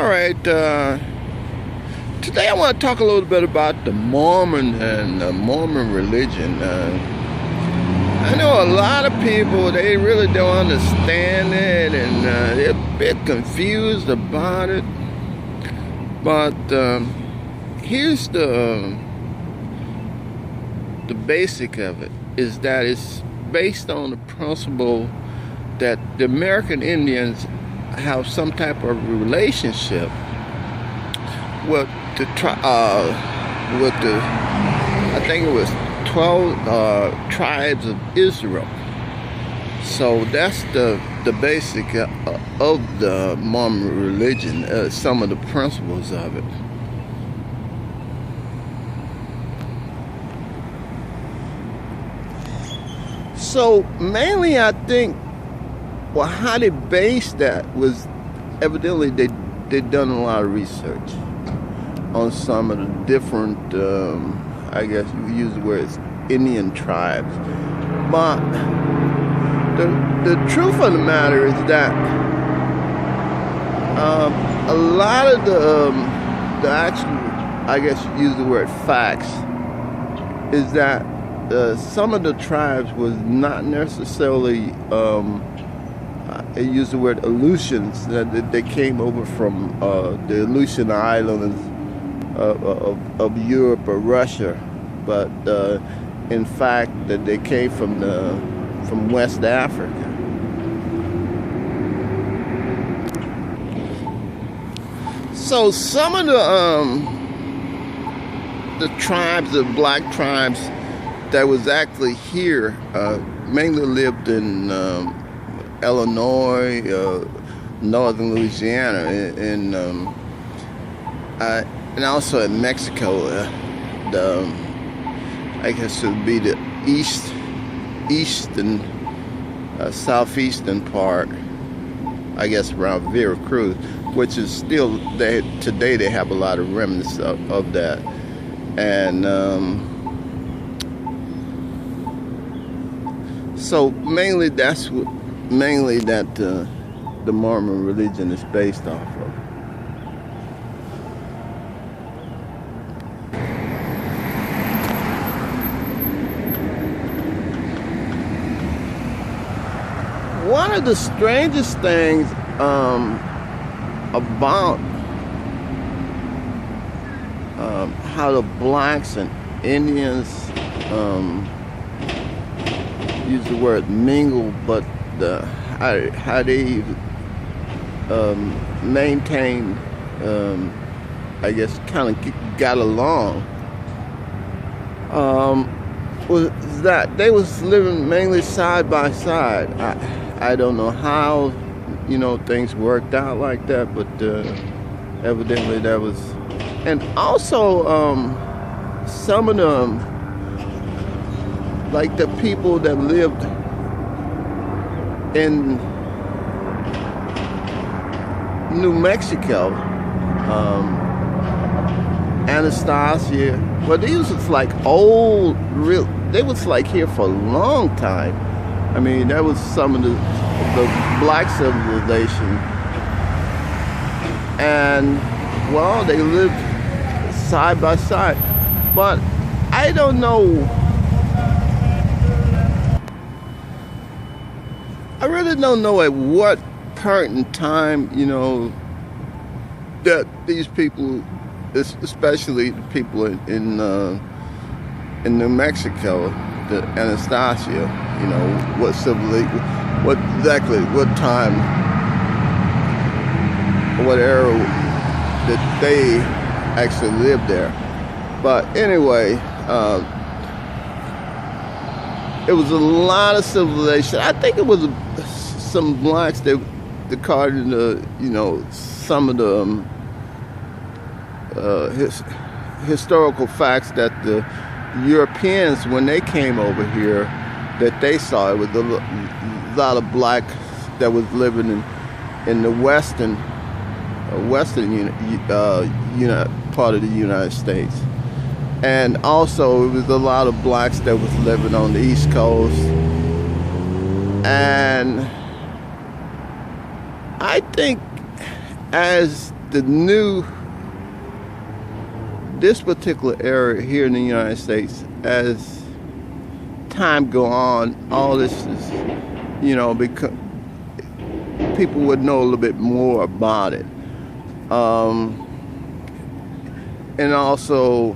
All right, today I want to talk a little bit about the Mormon and the Mormon religion. I know a lot of people, they really don't understand it, and they're a bit confused about it. But here's the basic of it, is that it's based on the principle that the American Indians have some type of relationship with the I think it was 12 tribes of Israel. So that's the basic of the Mormon religion, some of the principles of it. So mainly I think, well, how they based that was evidently they'd done a lot of research on some of the different, I guess you could use the words, Indian tribes. But the truth of the matter is that a lot of the actual, I guess you use the word facts, is that some of the tribes was not necessarily, I use the word Aleutians, that they came over from the Aleutian Islands of Europe or Russia, but in fact that they came from West Africa. So some of the tribes, the black tribes that was actually here, mainly lived in Illinois, northern Louisiana, and also in Mexico. I guess it would be the eastern, southeastern part, I guess around Veracruz, which is still, today they have a lot of remnants of that. And so mainly that's what the Mormon religion is based off of. One of the strangest things about how the blacks and Indians use the word mingle, but how they maintained, I guess, kind of got along, was that they was living mainly side by side. I don't know how, things worked out like that, but evidently that was. And also, some of them, like the people that lived in New Mexico, Anastasia, well, these was like old, they was like here for a long time. I mean, that was some of the black civilization. And, well, they lived side by side. But I don't know, I really don't know at what point in time, that these people, especially the people in New Mexico, the Anastasia, what civilization, what time, what era that they actually lived there. But anyway, it was a lot of civilization. I think it was some blacks that caught in some of the historical facts that the Europeans, when they came over here, that they saw. It was a lot of blacks that was living in the western part of the United States. And also it was a lot of blacks that was living on the East Coast. And I think as this particular area here in the United States, as time go on, all this is, because people would know a little bit more about it. And also,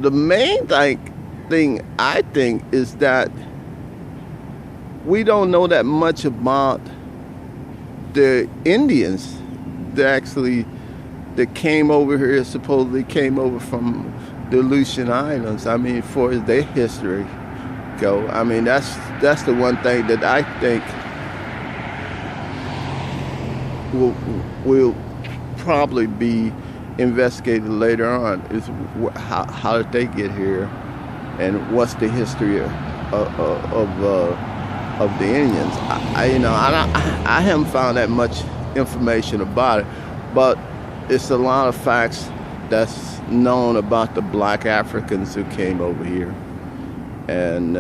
the main thing I think is that we don't know that much about the Indians that came over here, supposedly came over from the Aleutian Islands. I mean, for their history go, I mean, that's the one thing that I think will probably be investigated later on, is how did they get here, and what's the history of the Indians. I haven't found that much information about it, but it's a lot of facts that's known about the black Africans who came over here, and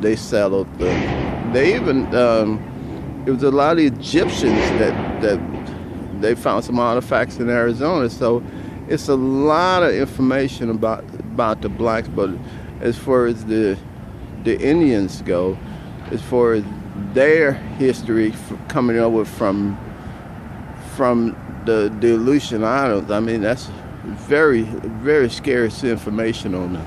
they settled. They even it was a lot of Egyptians that they found some artifacts in Arizona. So it's a lot of information about the blacks. But as far as the Indians go, as far as their history coming over from the Aleutian Islands, I mean, that's very, very scarce information on them.